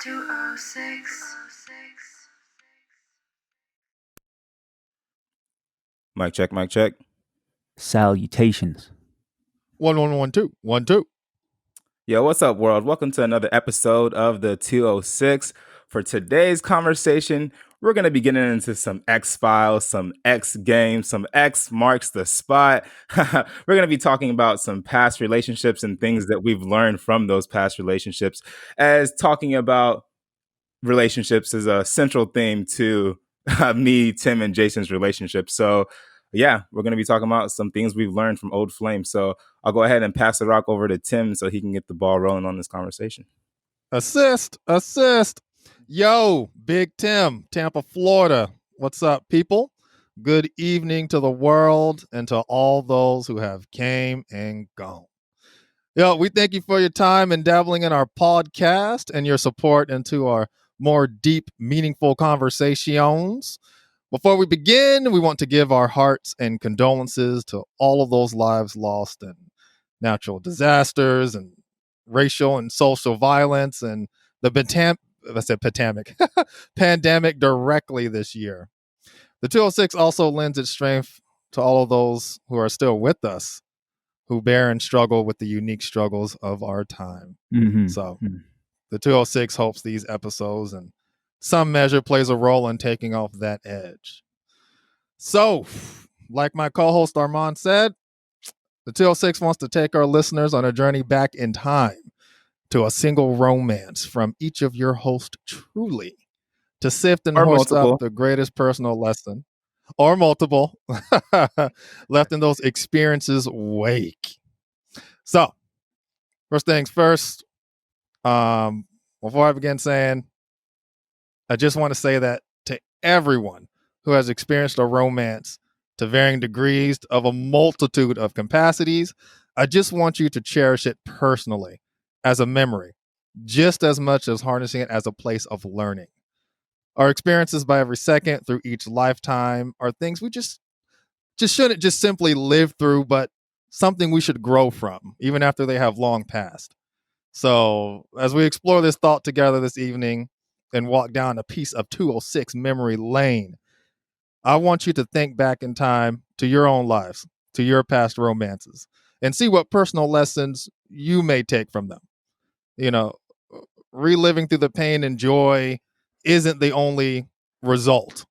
206. Mic check, mic check. Salutations. 1-1-1-2. 1-2. Yo, what's up, world? Welcome to another episode of the 206. For today's conversation, we're going to be getting into some X-Files, some X games, some X marks the spot. We're going to be talking about some past relationships and things that we've learned from those past relationships, as talking about relationships is a central theme to me, Tim, and Jason's relationship. So, yeah, we're going to be talking about some things we've learned from old flames. So I'll go ahead and pass the rock over to Tim so he can get the ball rolling on this conversation. Assist. Yo, Big Tim, Tampa, Florida. What's up, people? Good evening to the world and to all those who have came and gone. Yo, we thank you for your time and dabbling in our podcast and your support into our more deep, meaningful conversations. Before we begin, we want to give our hearts and condolences to all of those lives lost in natural disasters and racial and social violence and the pandemic directly this year. The 206 also lends its strength to all of those who are still with us, who bear and struggle with the unique struggles of our time. So the 206 hopes these episodes and some measure plays a role in taking off that edge. So, like my co-host Armand said, the 206 wants to take our listeners on a journey back in time to a single romance from each of your hosts truly, to sift and Or hoist multiple. up the greatest personal lesson, or multiple, left in those experiences' wake. So, first things first, before I begin saying, I just want to say that to everyone who has experienced a romance to varying degrees of a multitude of capacities, I just want you to cherish it personally as a memory, just as much as harnessing it as a place of learning. Our experiences by every second through each lifetime are things we just shouldn't just simply live through, but something we should grow from, even after they have long passed. So, as we explore this thought together this evening and walk down a piece of 206 memory lane, I want you to think back in time to your own lives, to your past romances, and see what personal lessons you may take from them. You know, reliving through the pain and joy isn't the only result.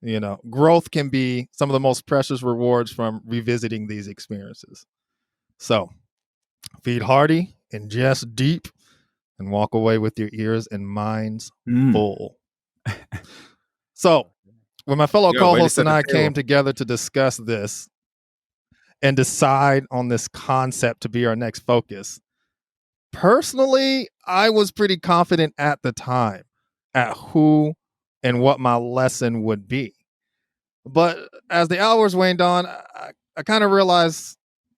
You know, growth can be some of the most precious rewards from revisiting these experiences. So, feed hearty, ingest deep, and walk away with your ears and minds full. So, when my fellow co-hosts and I came together to discuss this and decide on this concept to be our next focus, personally, I was pretty confident at the time at who and what my lesson would be. But as the hours waned on, I kind of realized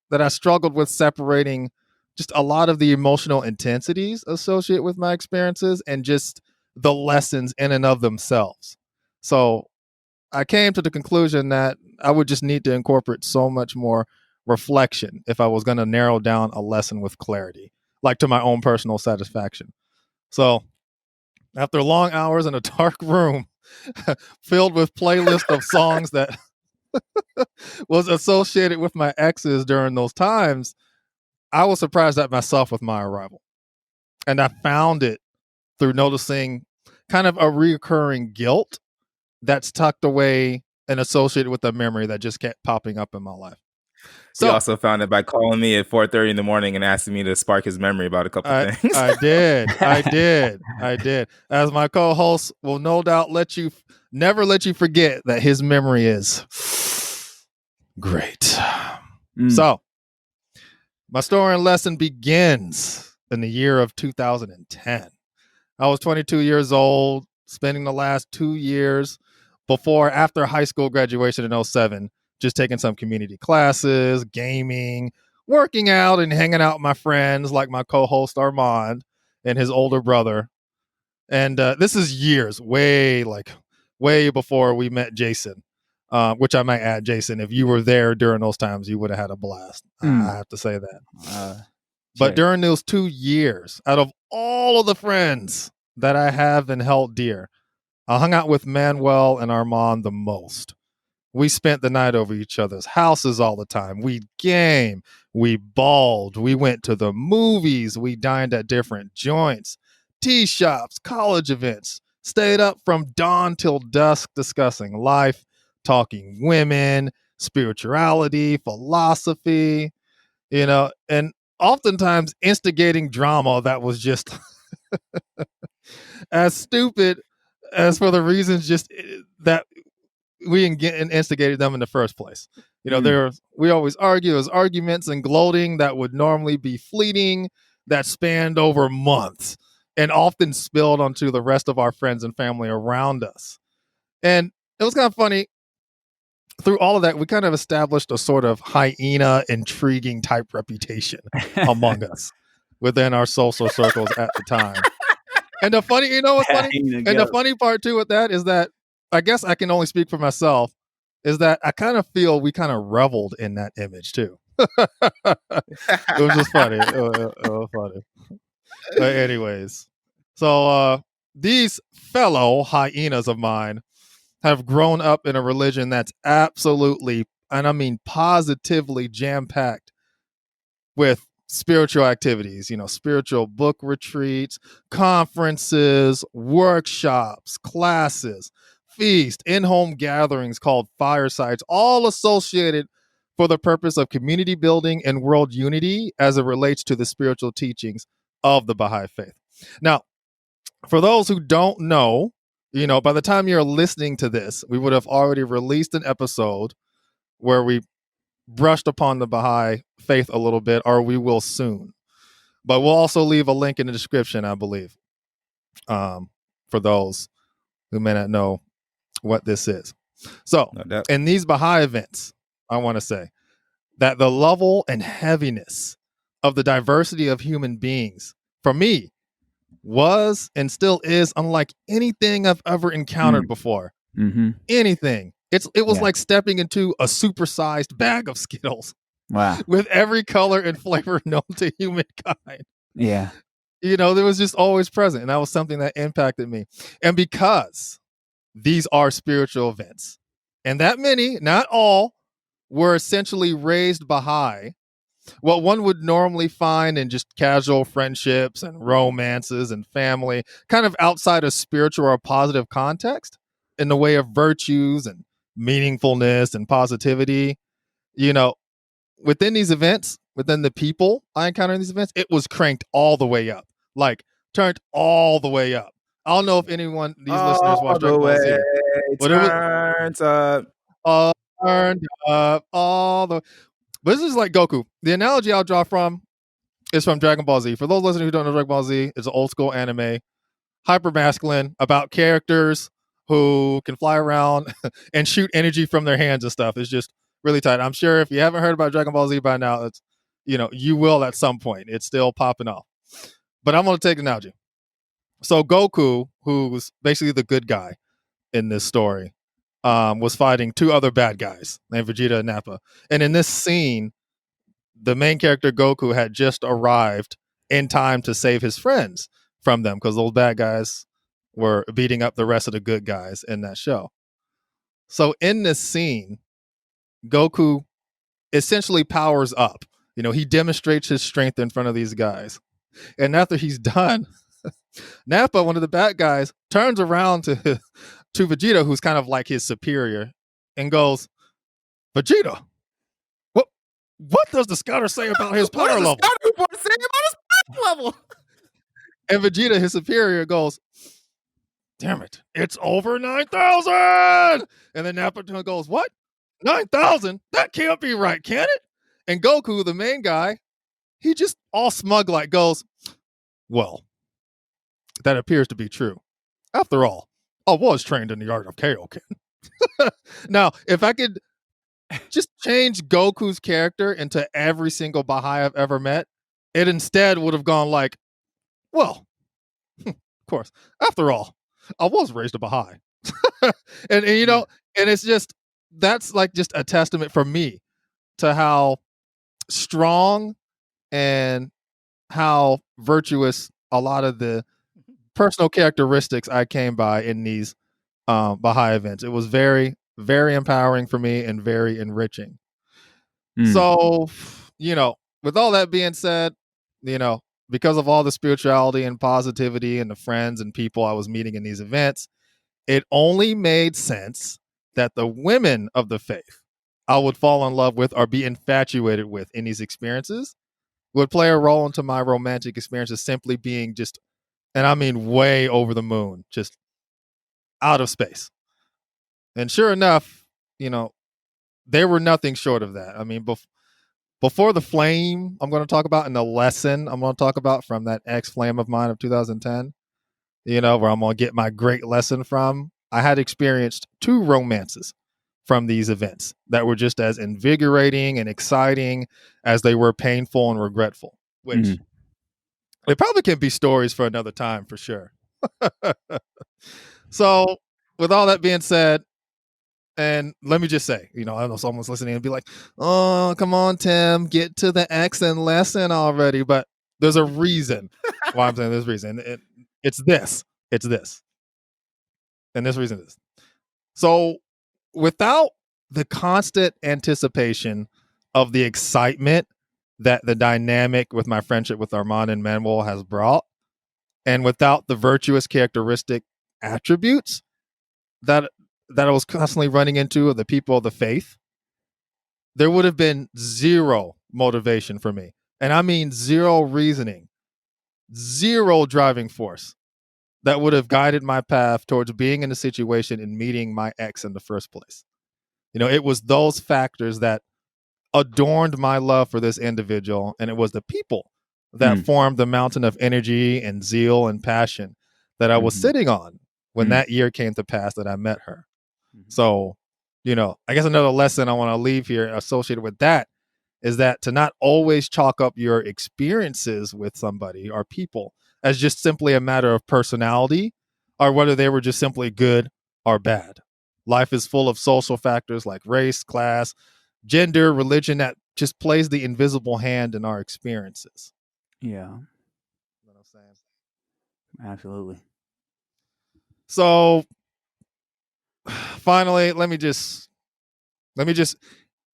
that I struggled with separating just a lot of the emotional intensities associated with my experiences and just the lessons in and of themselves. So I came to the conclusion that I would just need to incorporate so much more reflection if I was going to narrow down a lesson with clarity, like to my own personal satisfaction. So after long hours in a dark room filled with playlist of songs that was associated with my exes during those times, I was surprised at myself with my arrival. And I found it through noticing kind of a recurring guilt that's tucked away and associated with a memory that just kept popping up in my life. So he also found it by calling me at 4:30 in the morning and asking me to spark his memory about a couple things. I did. As my co-host will no doubt never let you forget that his memory is great. So, my story and lesson begins in the year of 2010. I was 22 years old, spending the last 2 years after high school graduation in 2007, just taking some community classes, gaming, working out, and hanging out with my friends like my co-host Armand and his older brother. And this is years, way before we met Jason, which I might add, Jason, if you were there during those times, you would have had a blast. I have to say that. But during those 2 years, out of all of the friends that I have and held dear. I hung out with Manuel and Armand the most. We spent the night over each other's houses all the time. We game, we balled, we went to the movies, we dined at different joints, tea shops, college events, stayed up from dawn till dusk discussing life, talking women, spirituality, philosophy, and oftentimes instigating drama that was just as stupid as for the reasons just that we instigated them in the first place. We always argue. There's arguments and gloating that would normally be fleeting that spanned over months and often spilled onto the rest of our friends and family around us. And it was kind of funny. Through all of that, we kind of established a sort of hyena intriguing type reputation among us within our social circles at the time. And the funny, what's funny? And the funny part too with that is that I guess I can only speak for myself, is that I kind of feel we kind of reveled in that image too. It was just funny. It was funny. But anyways, so these fellow hyenas of mine have grown up in a religion that's absolutely, and I mean positively, jam-packed with spiritual activities, spiritual book retreats, conferences, workshops, classes, feast, in-home gatherings called firesides, all associated for the purpose of community building and world unity as it relates to the spiritual teachings of the Baha'i faith. Now, for those who don't know, by the time you're listening to this, we would have already released an episode where we brushed upon the Baha'i faith a little bit, or we will soon. But we'll also leave a link in the description, I believe, for those who may not know what this is. So, in these Baha'i events, I want to say that the level and heaviness of the diversity of human beings, for me, was and still is unlike anything I've ever encountered before. Mm-hmm. Anything. It was like stepping into a supersized bag of Skittles. Wow. With every color and flavor known to humankind. Yeah. There was just always present. And that was something that impacted me. And because these are spiritual events, and that many, not all, were essentially raised Baha'i, what one would normally find in just casual friendships and romances and family, kind of outside of spiritual or positive context, in the way of virtues and meaningfulness and positivity, within these events, within the people I encountered in these events, it was cranked all the way up, like turned all the way up. I don't know if anyone, these listeners watch Dragon Ball Z, but turns up. Turned up but this is like Goku. The analogy I'll draw from is from Dragon Ball Z. For those listeners who don't know Dragon Ball Z, it's an old school anime, hyper masculine, about characters who can fly around and shoot energy from their hands and stuff. It's just really tight. I'm sure if you haven't heard about Dragon Ball Z by now, it's you will at some point. It's still popping off. But I'm going to take an analogy. So Goku, who's basically the good guy in this story, was fighting two other bad guys named Vegeta and Nappa. And in this scene, the main character Goku had just arrived in time to save his friends from them because those bad guys were beating up the rest of the good guys in that show. So in this scene, Goku essentially powers up. He demonstrates his strength in front of these guys. And after he's done, Nappa, one of the bad guys, turns around to Vegeta, who's kind of like his superior, and goes, Vegeta, what does the scouter say about his power level? What does the scouter report say about his power level? And Vegeta, his superior, goes, damn it, it's over 9,000. And then Nappa goes, what? 9,000? That can't be right, can it? And Goku, the main guy, he just all smug like goes, well, that appears to be true. After all, I was trained in the art of Kaioken. Now, if I could just change Goku's character into every single Baha'i I've ever met, it instead would have gone like, well, of course, after all, I was raised a Baha'i. and it's just, that's like just a testament for me to how strong and how virtuous a lot of the personal characteristics I came by in these Baha'i events. It was very, very empowering for me and very enriching. So, with all that being said, because of all the spirituality and positivity and the friends and people I was meeting in these events, it only made sense that the women of the faith I would fall in love with or be infatuated with in these experiences would play a role into my romantic experiences simply being just, and I mean way over the moon, just out of space. And sure enough, they were nothing short of that. I mean, before the flame I'm going to talk about and the lesson I'm going to talk about from that ex flame of mine of 2010, where I'm going to get my great lesson from, I had experienced 2 romances from these events that were just as invigorating and exciting as they were painful and regretful, which they probably can be stories for another time for sure. So, with all that being said, and let me just say, I know someone's listening and be like, "Oh, come on, Tim, get to the accent lesson already." But there's a reason why I'm saying there's a reason. It's this. It's this. And this reason is. So, without the constant anticipation of the excitement that the dynamic with my friendship with Armand and Manuel has brought, and without the virtuous characteristic attributes that I was constantly running into of the people of the faith, there would have been zero motivation for me. And I mean zero reasoning, zero driving force that would have guided my path towards being in a situation and meeting my ex in the first place. It was those factors that adorned my love for this individual, and it was the people that formed the mountain of energy and zeal and passion that I was sitting on when that year came to pass that I met her. So, I guess another lesson I want to leave here associated with that is that to not always chalk up your experiences with somebody or people as just simply a matter of personality or whether they were just simply good or bad. Life is full of social factors like race, class, gender, religion that just plays the invisible hand in our experiences. Yeah. You know what I'm saying? Absolutely. So finally, let me just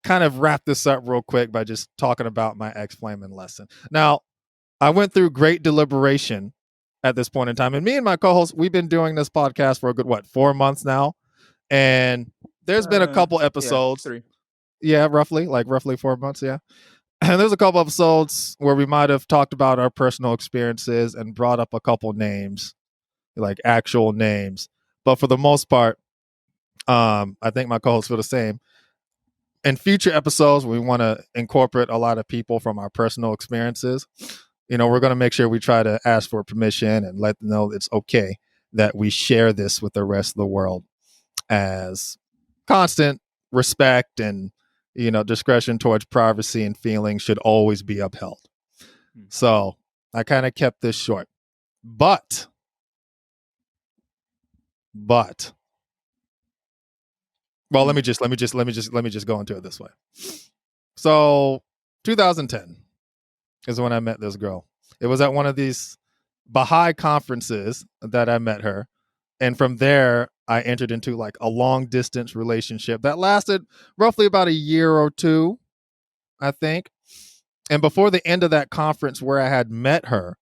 kind of wrap this up real quick by just talking about my ex-flaming lesson. Now, I went through great deliberation at this point in time, and me and my co-host, we've been doing this podcast for a good 4 months now, and there's been a couple episodes. 3. Yeah, roughly 4 months. Yeah. And there's a couple episodes where we might have talked about our personal experiences and brought up a couple names, like actual names. But for the most part, I think my co-hosts feel the same. In future episodes, we want to incorporate a lot of people from our personal experiences. We're going to make sure we try to ask for permission and let them know it's okay that we share this with the rest of the world, as constant respect and discretion towards privacy and feelings should always be upheld. So I kind of kept this short, but well, let me just go into it this way. So 2010 is when I met this girl. It was at one of these Baha'i conferences that I met her. And from there, I entered into like a long distance relationship that lasted roughly about a year or 2, I think. And before the end of that conference where I had met her,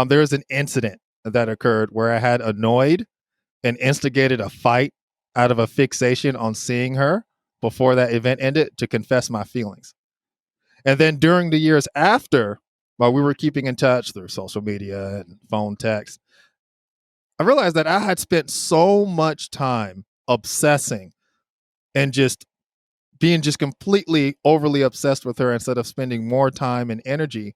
there was an incident that occurred where I had annoyed and instigated a fight out of a fixation on seeing her before that event ended to confess my feelings. And then during the years after, while we were keeping in touch through social media and phone text, I realized that I had spent so much time obsessing and just being just completely overly obsessed with her instead of spending more time and energy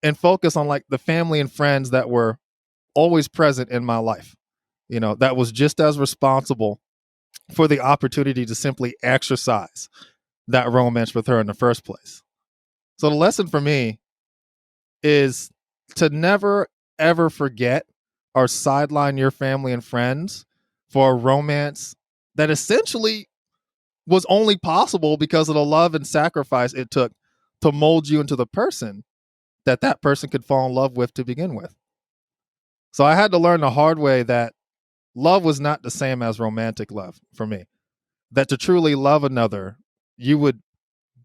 and focus on like the family and friends that were always present in my life, that was just as responsible for the opportunity to simply exercise that romance with her in the first place. So the lesson for me is to never, ever forget or sideline your family and friends for a romance that essentially was only possible because of the love and sacrifice it took to mold you into the person that person could fall in love with to begin with. So I had to learn the hard way that love was not the same as romantic love for me. That to truly love another, you would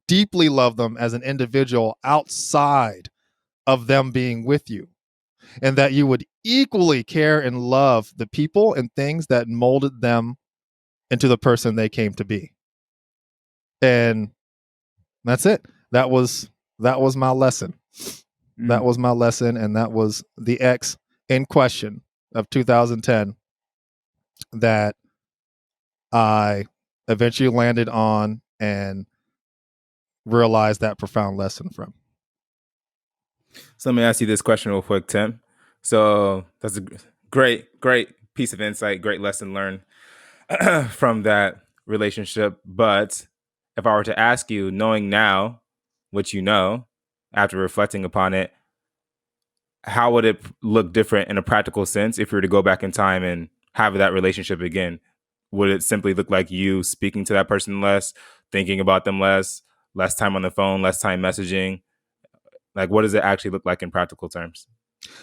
deeply love them as an individual outside of them being with you, and that you would equally care and love the people and things that molded them into the person they came to be. And that's it. That was my lesson. That was my lesson, and that was the ex in question of 2010 that I eventually landed on and realized that profound lesson from. So let me ask you this question real quick, Tim. So that's a great piece of insight, great lesson learned from that relationship. But if I were to ask you, knowing now what you know, after reflecting upon it, how would it look different in a practical sense if you were to go back in time and have that relationship again? Would it simply look like you speaking to that person less, thinking about them less time on the phone, less time messaging? Like, what does it actually look like in practical terms?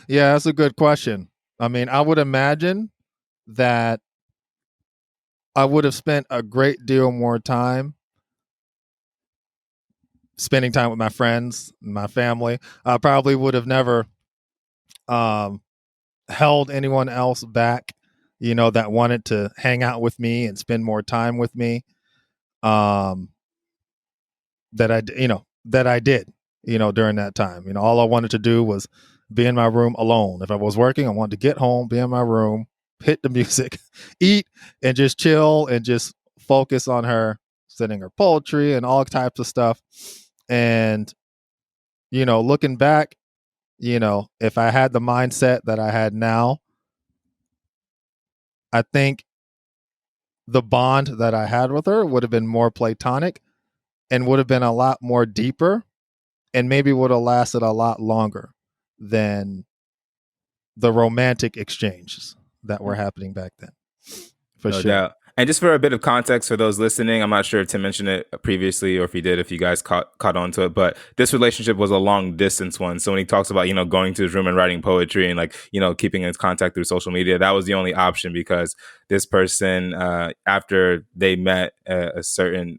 Yeah, that's a good question. I mean, I would imagine that I would have spent a great deal more time spending time with my friends, my family. I probably would have never um, held anyone else back, that wanted to hang out with me and spend more time with me. Um, that I did, during that time. All I wanted to do was be in my room alone. If I was working, I wanted to get home, be in my room, hit the music, eat, and just chill and just focus on her, sending her poetry and all types of stuff. And, looking back, if I had the mindset that I had now, I think the bond that I had with her would have been more platonic and would have been a lot more deeper, and maybe would have lasted a lot longer than the romantic exchanges that were happening back then. For No sure. doubt. And just for a bit of context for those listening, I'm not sure if Tim mentioned it previously or if he did, if you guys caught on to it, but this relationship was a long distance one. So when he talks about, going to his room and writing poetry and keeping in contact through social media, that was the only option because this person, after they met a certain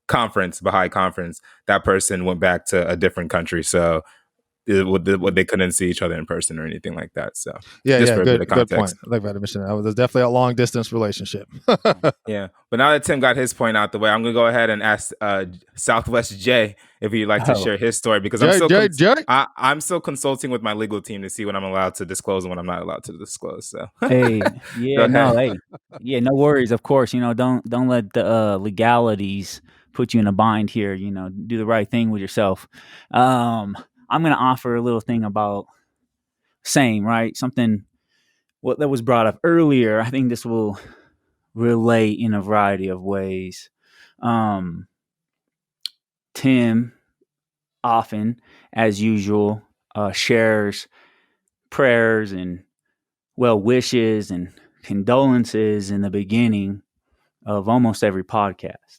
conference, Baha'i conference, that person went back to a different country. So they couldn't see each other in person or anything like that. So just for a bit of Good point. context. I think I mentioned that. Was definitely a long distance relationship. Yeah. But now that Tim got his point out the way, I'm going to go ahead and ask Southwest Jay if he'd like to share his story because I'm still consulting with my legal team to see what I'm allowed to disclose and what I'm not allowed to disclose. So Hey, go yeah, ahead. no, hey, yeah, no worries. Of course, don't let the legalities put you in a bind here. Do the right thing with yourself. I'm gonna offer a little thing about same, right? Something what that was brought up earlier. I think this will relate in a variety of ways. Tim often, as usual, shares prayers and well wishes and condolences in the beginning of almost every podcast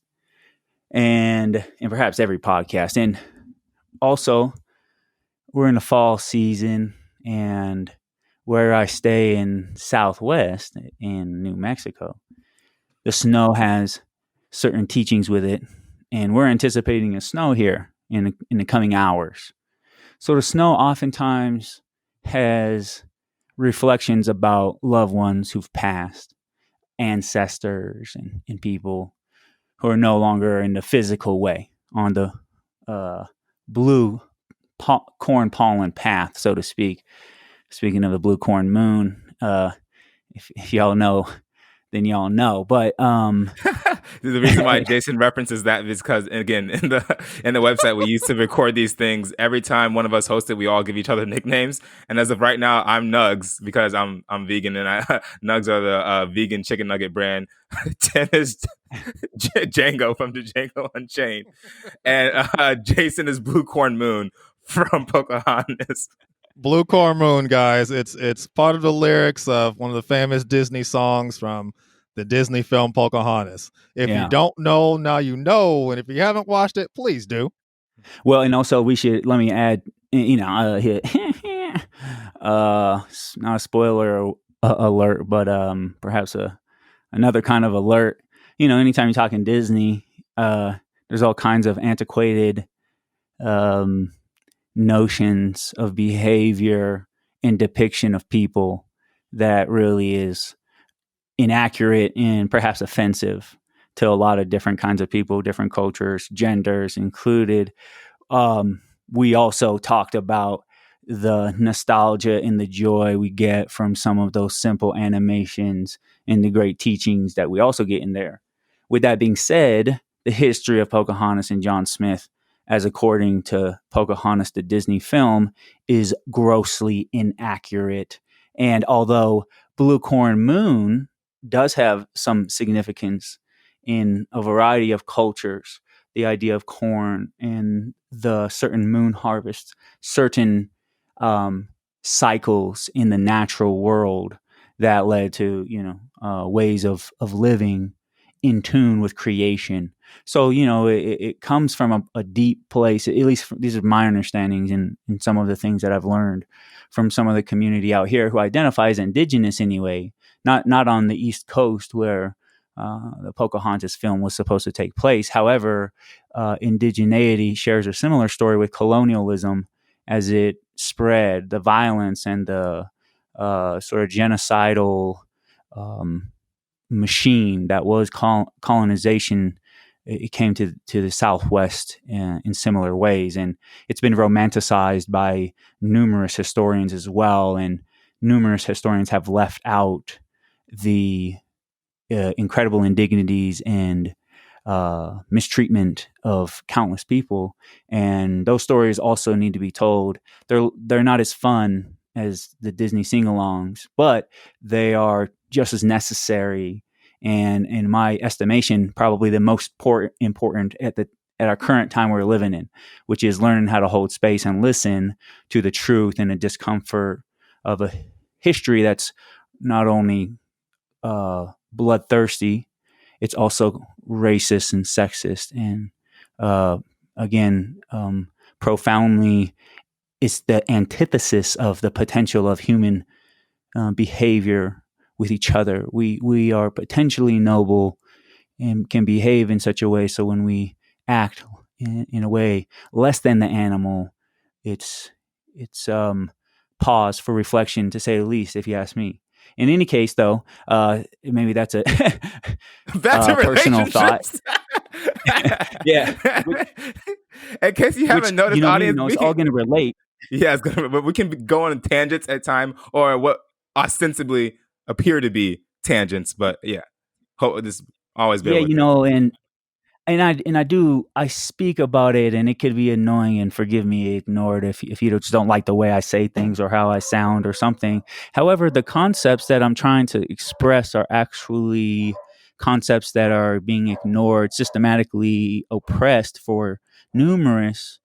and perhaps every podcast. And also, we're in the fall season, and where I stay in Southwest in New Mexico, the snow has certain teachings with it, and we're anticipating a snow here in the coming hours. So the snow oftentimes has reflections about loved ones who've passed, ancestors and people who are no longer in the physical way on the blue corn pollen path, so to speak. Speaking of the blue corn moon, if y'all know, then y'all know. But The reason why Jason references that is because, again, in the website we used to record these things. Every time one of us hosted, we all give each other nicknames. And as of right now, I'm Nugs because I'm vegan, and Nugs are the vegan chicken nugget brand. Tim is Django from the Django Unchained, and Jason is Blue Corn Moon from Pocahontas. Blue Corn Moon, guys. It's part of the lyrics of one of the famous Disney songs from the Disney film Pocahontas. If you don't know, now you know. And if you haven't watched it, please do. Well, and also let me add, Not a spoiler alert, but perhaps another kind of alert. Anytime you're talking Disney, there's all kinds of antiquated um, notions of behavior and depiction of people that really is inaccurate and perhaps offensive to a lot of different kinds of people, different cultures, genders included. We also talked about the nostalgia and the joy we get from some of those simple animations and the great teachings that we also get in there. With that being said, the history of Pocahontas and John Smith, as according to Pocahontas, the Disney film, is grossly inaccurate. And although Blue Corn Moon does have some significance in a variety of cultures, the idea of corn and the certain moon harvests, certain cycles in the natural world that led to ways of living in tune with creation. So it comes from a deep place. At least these are my understandings and some of the things that I've learned from some of the community out here who identifies indigenous anyway. Not on the East Coast where the Pocahontas film was supposed to take place. However, indigeneity shares a similar story with colonialism as it spread, the violence and the sort of genocidal machine that was colonization. It came to the Southwest in similar ways, and it's been romanticized by numerous historians as well. And numerous historians have left out the incredible indignities and mistreatment of countless people, and those stories also need to be told. They're not as fun as the Disney sing-alongs, but they are just as necessary, and in my estimation, probably the most important at our current time we're living in, which is learning how to hold space and listen to the truth and the discomfort of a history that's not only bloodthirsty, it's also racist and sexist, and again, profoundly, it's the antithesis of the potential of human behavior with each other. We are potentially noble and can behave in such a way. So when we act in a way less than the animal, it's pause for reflection, to say the least, if you ask me. In any case, though, maybe that's a Back to personal thought. relationships. Yeah. In case you haven't noticed, audience, it's all going to relate. Yeah, it's gonna. But we can go on tangents at time, or what ostensibly appear to be tangents. But yeah, this always bear Yeah, with it. I speak about it, and it could be annoying, and forgive me, ignore it if you just don't like the way I say things or how I sound or something. However, the concepts that I'm trying to express are actually concepts that are being ignored, systematically oppressed for numerous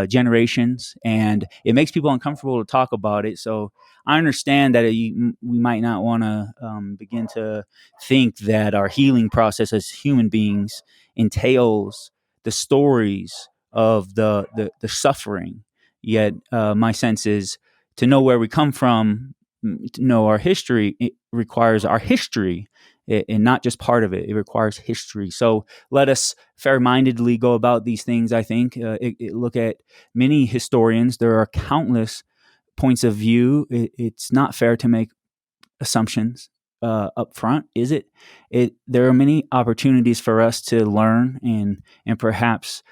generations, and it makes people uncomfortable to talk about it. So I understand that we might not want to begin to think that our healing process as human beings entails the stories of the suffering. Yet my sense is, to know where we come from, to know our history, it requires our history, and not just part of it. It requires history. So let us fair-mindedly go about these things. I think look at many historians. There are countless points of view. It's not fair to make assumptions up front, is it? There are many opportunities for us to learn and perhaps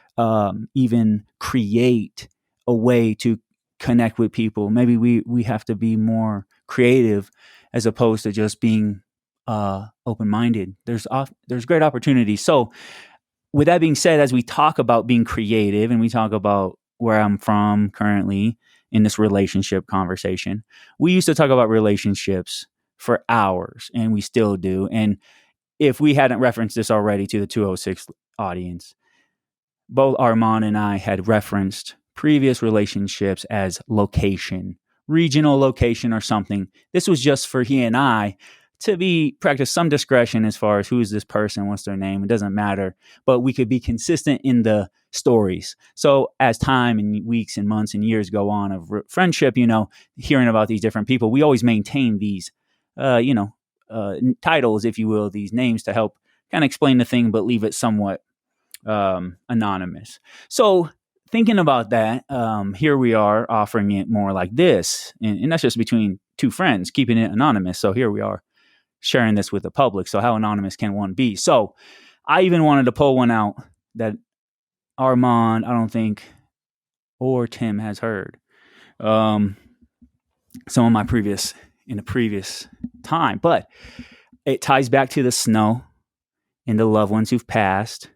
even create a way to connect with people. Maybe we have to be more creative as opposed to just being open-minded. There's great opportunities. So with that being said, as we talk about being creative and we talk about where I'm from currently in this relationship conversation, we used to talk about relationships for hours, and we still do. And if we hadn't referenced this already to the 206 audience, both Armand and I had referenced previous relationships as location, regional location or something. This was just for he and I to be practice some discretion as far as who is this person, what's their name. It doesn't matter, but we could be consistent in the stories. So as time and weeks and months and years go on of friendship, hearing about these different people, we always maintain these, titles, if you will, these names to help kind of explain the thing, but leave it somewhat anonymous. So thinking about that, here we are offering it more like this, and that's just between two friends, keeping it anonymous. So here we are sharing this with the public. So how anonymous can one be? So I even wanted to pull one out that Armand, I don't think, or Tim has heard. Some of my previous time, but it ties back to the snow and the loved ones who've passed.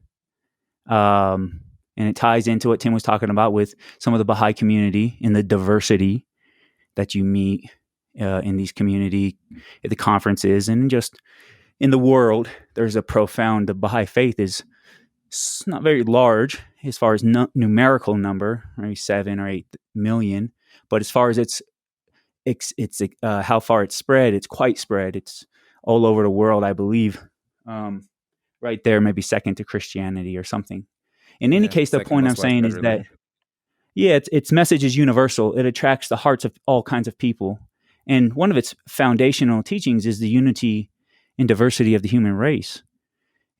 And it ties into what Tim was talking about with some of the Baha'i community and the diversity that you meet in these community, at the conferences, and just in the world. There's a profound, the Baha'i faith is not very large as far as numerical number, maybe 7 or 8 million. But as far as it's how far it's spread, it's quite spread. It's all over the world, I believe. Right there, maybe second to Christianity or something. In any case, the point I'm saying is that, its message is universal. It attracts the hearts of all kinds of people. And one of its foundational teachings is the unity and diversity of the human race,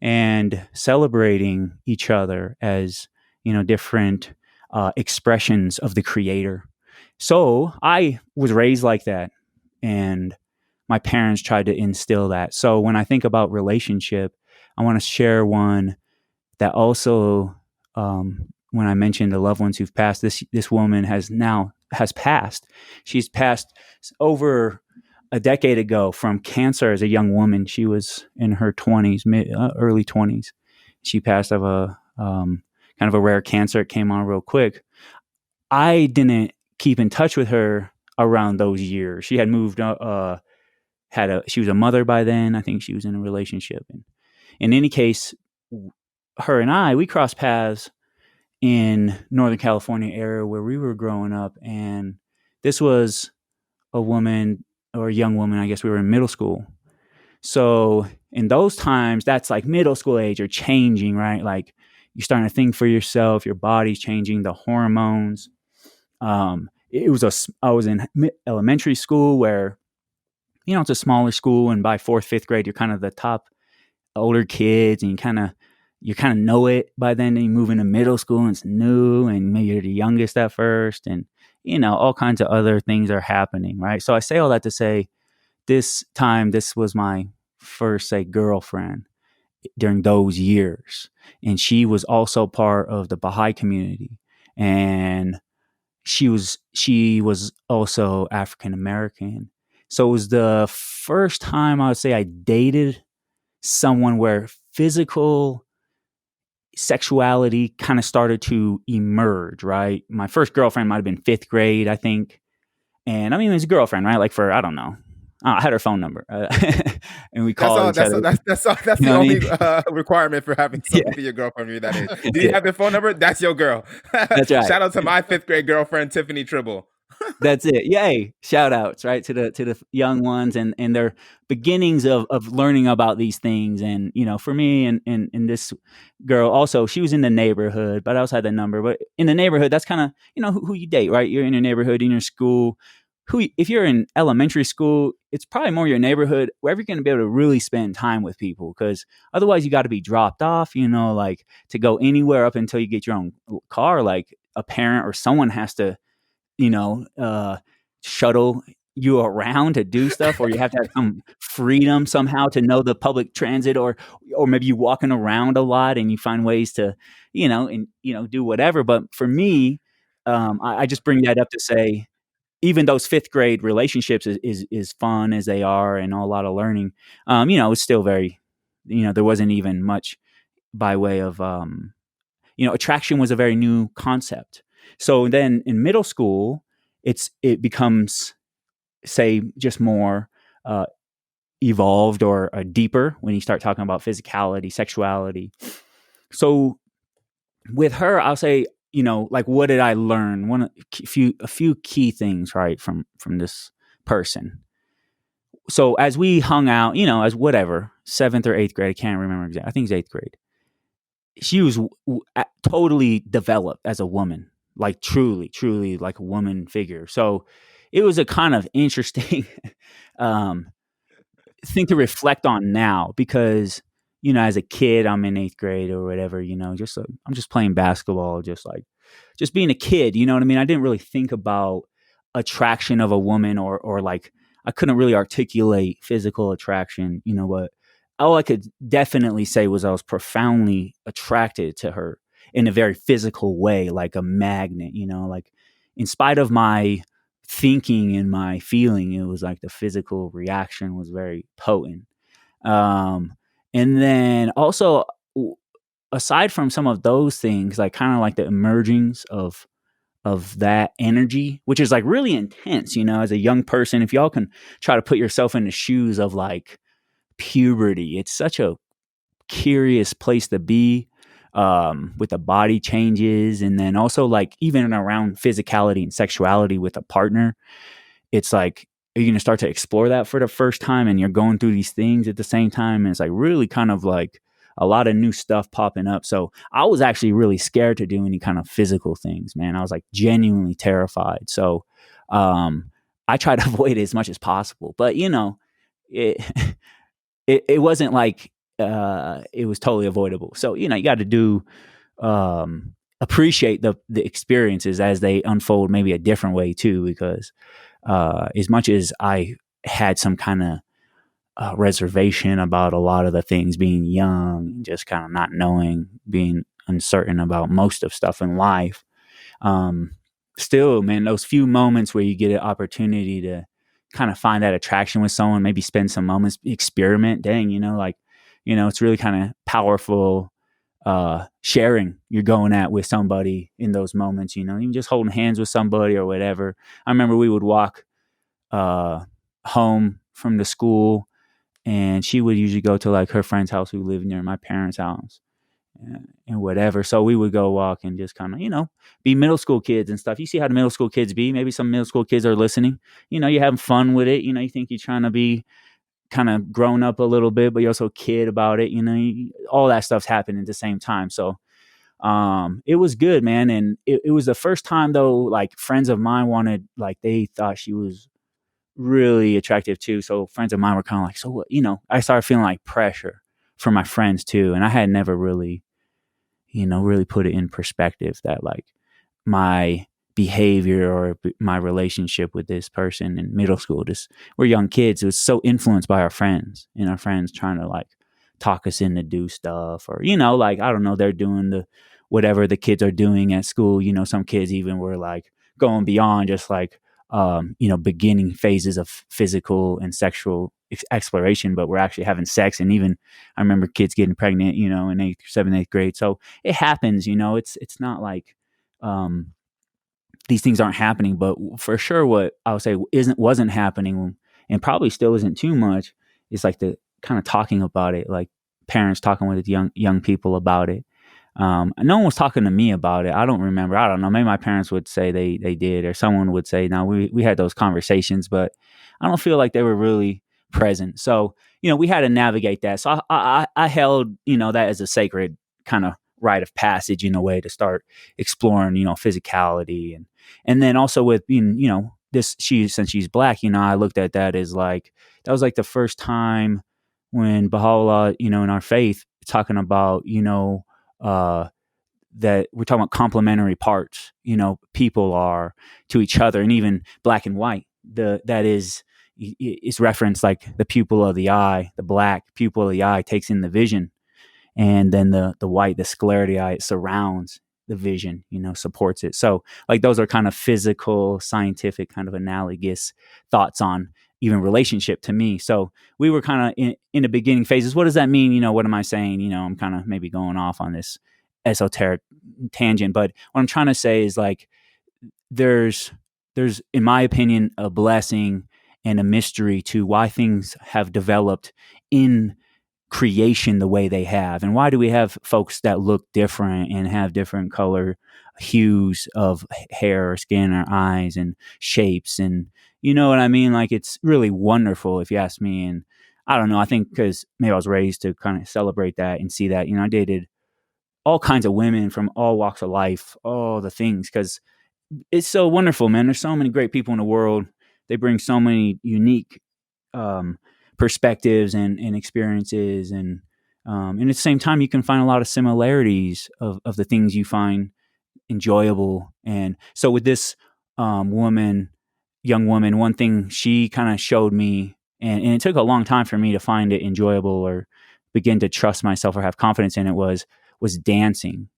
and celebrating each other as, different expressions of the Creator. So I was raised like that, and my parents tried to instill that. So when I think about relationship, I want to share one that also, when I mentioned the loved ones who've passed, this woman has passed. She's passed over a decade ago from cancer as a young woman. She was in her 20s, early 20s. She passed of a kind of a rare cancer. It came on real quick. I didn't keep in touch with her around those years. She had moved, she was a mother by then. I think she was in a relationship. And in any case, her and we crossed paths in Northern California area where we were growing up. And this was a woman, or a young woman, I guess we were in middle school. So in those times, that's like middle school age, you're changing, right? Like you're starting to think for yourself, your body's changing, the hormones. I was in elementary school where, it's a smaller school, and by 4th, 5th grade, you're kind of the top older kids, and you kind of know it by then. And you move into middle school, and it's new, and maybe you're the youngest at first, and all kinds of other things are happening, right? So I say all that to say, this was my first, say, girlfriend during those years, and she was also part of the Baha'i community, and she was also African American. So it was the first time I would say I dated someone where physical sexuality kind of started to emerge, right? My first girlfriend might have been 5th grade, I think. And I mean, it was a girlfriend, right? Like for, I don't know. I had her phone number, and we called each other. That's the only requirement for having someone be your girlfriend. That is. Do you have the phone number? That's your girl. That's right. Shout out to my 5th grade girlfriend, Tiffany Tribble. That's it. Yay. Shout outs, right? To the young ones and their beginnings of learning about these things. And, for me and this girl also, she was in the neighborhood, but I also had the number. But in the neighborhood, that's kind of, who you date, right? You're in your neighborhood, in your school. If you're in elementary school, it's probably more your neighborhood wherever you're going to be able to really spend time with people, because otherwise you got to be dropped off, like to go anywhere up until you get your own car. Like a parent or someone has to, shuttle you around to do stuff, or you have to have some freedom somehow to know the public transit, or maybe you walking around a lot and you find ways to, do whatever. But for me, I just bring that up to say, even those 5th grade relationships is fun as they are, and a lot of learning, it's still very, there wasn't even much by way of, attraction was a very new concept. So then in middle school, it becomes, say, just more evolved or deeper when you start talking about physicality, sexuality. So with her, I'll say, like, what did I learn? A few key things, right, from this person. so as we hung out, as whatever, 7th or 8th grade, I can't remember exactly. I think it's 8th grade. She was totally developed as a woman, like truly like a woman figure. So it was a kind of interesting um, thing to reflect on now because, as a kid, I'm in 8th grade or whatever, I'm just playing basketball, just being a kid, you know what I mean? I didn't really think about attraction of a woman or like I couldn't really articulate physical attraction, but all I could definitely say was I was profoundly attracted to her in a very physical way, like a magnet, like in spite of my thinking and my feeling, it was like the physical reaction was very potent. Um, and then also, aside from some of those things, like kind of like the emergings of that energy, which is like really intense, as a young person, if y'all can try to put yourself in the shoes of like puberty, it's such a curious place to be, with the body changes. And then also like even around physicality and sexuality with a partner, it's like, are you going to start to explore that for the first time and you're going through these things at the same time? And it's like really kind of like a lot of new stuff popping up. So I was actually really scared to do any kind of physical things, man. I was like genuinely terrified. So I try to avoid it as much as possible. But, it, it wasn't like it was totally avoidable. So, you got to do appreciate the experiences as they unfold maybe a different way too, because as much as I had some kind of reservation about a lot of the things, being young, just kind of not knowing, being uncertain about most of stuff in life, um, still, man, those few moments where you get an opportunity to kind of find that attraction with someone, maybe spend some moments, experiment, dang, it's really kind of powerful sharing you're going at with somebody in those moments, even just holding hands with somebody or whatever. I remember we would walk uh, home from the school, and she would usually go to like her friend's house who lived near my parents' house, and whatever. So we would go walk and just kind of, be middle school kids and stuff. You see how the middle school kids be. Maybe some middle school kids are listening. You're having fun with it. You think you're trying to be kind of grown up a little bit, but you're also a kid about it. All that stuff's happening at the same time. So it was good, man. And it was the first time though, like friends of mine wanted, like they thought she was really attractive too. So friends of mine were kind of like, so what, I started feeling like pressure from my friends too. And I had never really, really put it in perspective that like my behavior or my relationship with this person in middle school, just we're young kids. It was so influenced by our friends and our friends trying to like talk us in to do stuff or, like, I don't know, they're doing the whatever the kids are doing at school. Some kids even were like going beyond just like, beginning phases of physical and sexual exploration, but we're actually having sex. And even I remember kids getting pregnant, in 8th, 7th, 8th grade. So it happens, it's not like, these things aren't happening, but for sure, what I would say wasn't happening, and probably still isn't too much, is like the kind of talking about it, like parents talking with young people about it. No one was talking to me about it. I don't remember. I don't know. Maybe my parents would say they did, or someone would say, no, we had those conversations, but I don't feel like they were really present. So, we had to navigate that. So I held, that as a sacred kind of rite of passage in a way to start exploring, physicality. And then also with being, since she's black, I looked at that as like, that was like the first time when Baha'u'llah, in our faith, talking about, uh, that we're talking about complementary parts, people are to each other, and even black and white. That is referenced like the pupil of the eye, the black pupil of the eye takes in the vision, and then the white, the sclera of the eye, it surrounds the vision, supports it. So like those are kind of physical, scientific, kind of analogous thoughts on even relationship to me. So we were kind of in the beginning phases. What does that mean? What am I saying? I'm kind of maybe going off on this esoteric tangent, but what I'm trying to say is like there's in my opinion a blessing and a mystery to why things have developed in creation the way they have, and why do we have folks that look different and have different color hues of hair or skin or eyes and shapes, and You know what I mean? Like, it's really wonderful if you ask me. And I don't know. I think because maybe I was raised to kind of celebrate that and see that. I dated all kinds of women from all walks of life, all the things, because it's so wonderful, man. There's so many great people in the world. They bring so many unique um, perspectives and experiences, and at the same time, you can find a lot of similarities of the things you find enjoyable. And so with this young woman, one thing she kind of showed me, and it took a long time for me to find it enjoyable or begin to trust myself or have confidence in it, was dancing.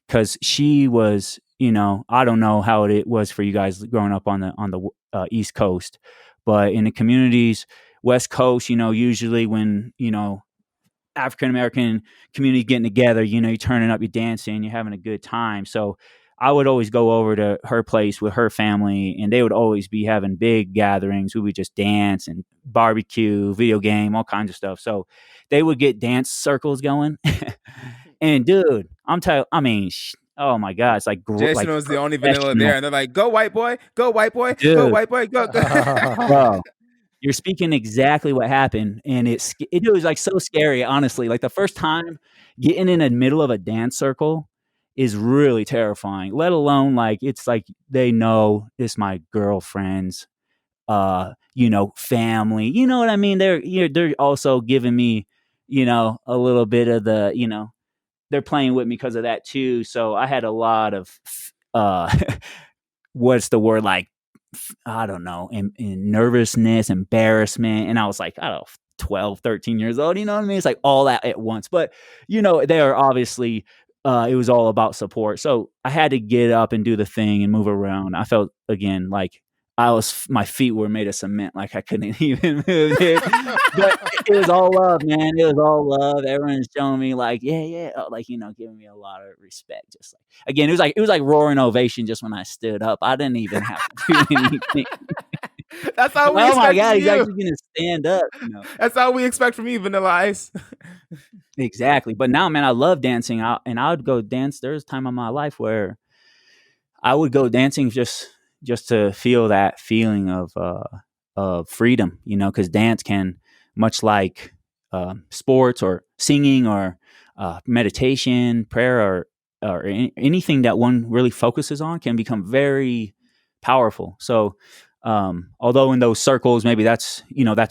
Because she was, I don't know how it was for you guys growing up on the East Coast, but in the communities, West Coast, usually when African American community getting together, you're turning up, you're dancing, you're having a good time. So I would always go over to her place with her family, and they would always be having big gatherings. We would just dance and barbecue, video game, all kinds of stuff. So they would get dance circles going. And dude, I mean, oh my god, it's Jason like was the only vanilla there, professional, and they're like, "Go white boy, go white boy, go dude, white boy, go go." bro. You're speaking exactly what happened, and it was like so scary, honestly. Like the first time getting in the middle of a dance circle is really terrifying. Let alone like it's like they know it's my girlfriend's, family. You know what I mean? They're also giving me, a little bit of the, they're playing with me because of that too. So I had a lot of what's the word, like, I don't know, in nervousness, embarrassment. And I was like, I don't know, 12, 13 years old. You know what I mean? It's like all that at once. But, they are obviously, it was all about support. So I had to get up and do the thing and move around. I felt, again, like my feet were made of cement. Like I couldn't even move, dude. But it was all love, man. It was all love. Everyone's showing me like, yeah, yeah, like, giving me a lot of respect. Just like, again, it was like roaring ovation just when I stood up. I didn't even have to do anything. That's all we Oh my expect god, from he's you. actually gonna stand up. That's all we expect from you, Vanilla Ice. Exactly. But now, man, I love dancing. And I would go dance. There's a time in my life where I would go dancing just to feel that feeling of freedom, because dance can, much like sports or singing or meditation, prayer, or anything that one really focuses on, can become very powerful. So, although in those circles, maybe that's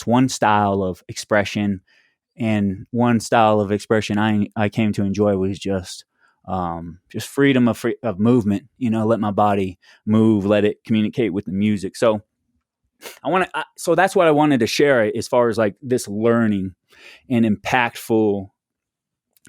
one style of expression, and one style of expression I came to enjoy was just freedom of movement. Let my body move, let it communicate with the music. So so that's what I wanted to share as far as like this learning and impactful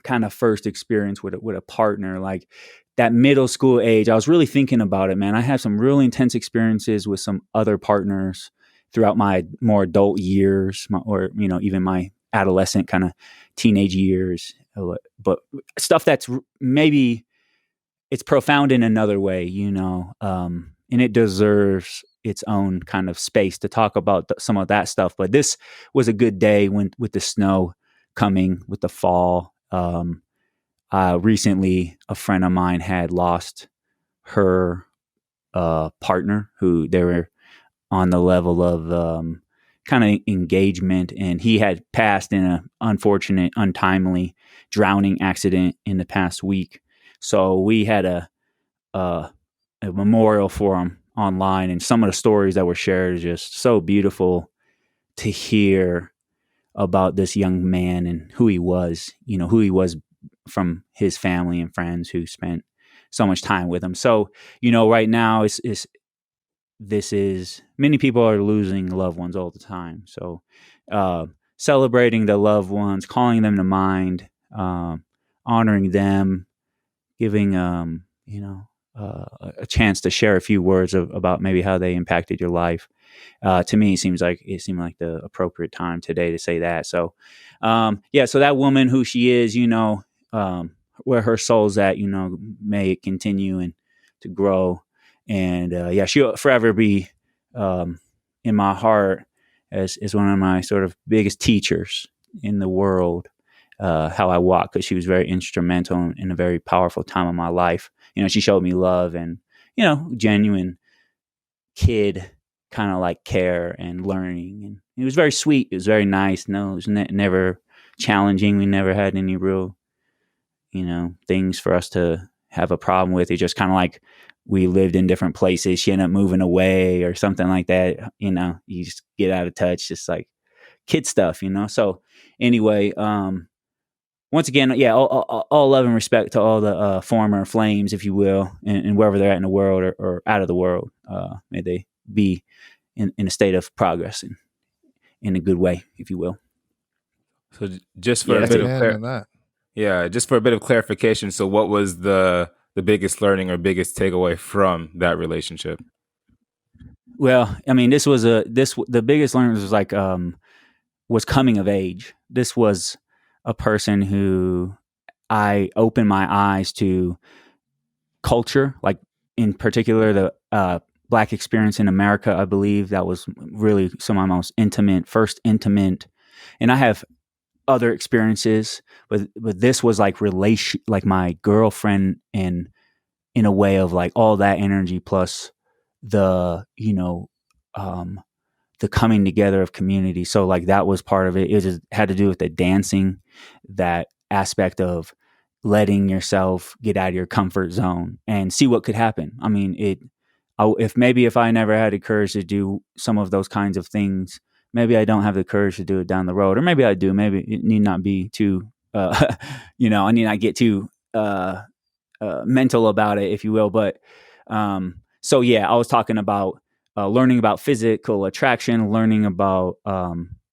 kind of first experience with a partner, like that middle school age. I was really thinking about it, man. I had some really intense experiences with some other partners throughout my more adult years, or even my adolescent kind of teenage years. But stuff that's maybe it's profound in another way, and it deserves its own kind of space to talk about some of that stuff. But this was a good day with the snow coming, with the fall. Recently, a friend of mine had lost her partner, who they were on the level of kind of engagement, and he had passed in an unfortunate, untimely drowning accident in the past week. So we had a memorial for him online, and some of the stories that were shared are just so beautiful to hear about this young man and who he was, from his family and friends who spent so much time with him. So, right now this is many people are losing loved ones all the time. So, celebrating the loved ones, calling them to mind, honoring them, giving a chance to share a few words about maybe how they impacted your life. To me, it seemed like the appropriate time today to say that. So, so that woman, who she is, where her soul's at, may it continue and to grow. And she'll forever be in my heart as one of my sort of biggest teachers in the world. How I walk, because she was very instrumental in a very powerful time of my life. She showed me love and, genuine kid kind of like care and learning. And it was very sweet. It was very nice. No, it was never challenging. We never had any real, things for us to have a problem with. It just kind of like we lived in different places. She ended up moving away or something like that. You just get out of touch, just like kid stuff. So anyway, once again, yeah, all love and respect to all the former flames, if you will, and wherever they're at in the world or out of the world. May they be in a state of progress and in a good way, if you will. So just for Yeah, a that's bit it. of just for a bit of clarification. So what was the biggest learning or biggest takeaway from that relationship? Well, I mean, the biggest learning was like was coming of age. This was a person who I opened my eyes to culture, like in particular the Black experience in America. I believe that was really some of my most first intimate, and I have other experiences, but this was like like my girlfriend, and in a way of like all that energy plus the the coming together of community. So like that was part of it. It just had to do with the dancing, that aspect of letting yourself get out of your comfort zone and see what could happen. I mean, if I never had the courage to do some of those kinds of things, maybe I don't have the courage to do it down the road, or maybe I do. Maybe it need not be too, I need not get too mental about it, if you will. But so yeah, I was talking about learning about physical attraction, learning about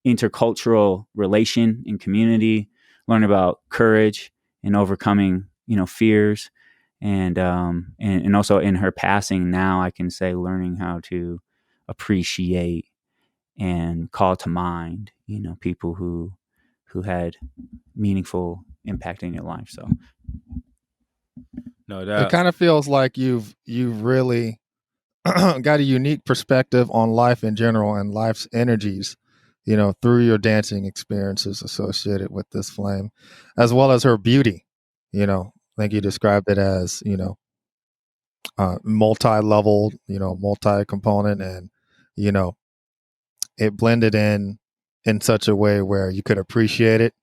intercultural relation and community, learning about courage and overcoming, fears, and also in her passing, now I can say learning how to appreciate and call to mind, people who had meaningful impact in your life. So No It doubt. kind of feels like you've really got a unique perspective on life in general and life's energies, through your dancing experiences associated with this flame, as well as her beauty. I think you described it as, multi-level, multi-component, and you know, it blended in such a way where you could appreciate it,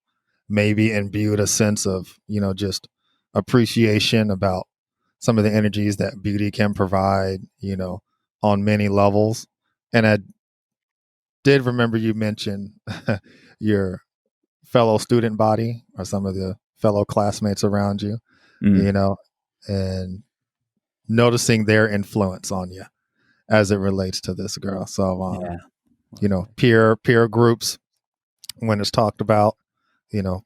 maybe imbued a sense of, just appreciation about some of the energies that beauty can provide, on many levels. And I did remember you mentioned your fellow student body or some of the fellow classmates around you, mm, you know, and noticing their influence on you as it relates to this girl. So, yeah, peer groups, when it's talked about,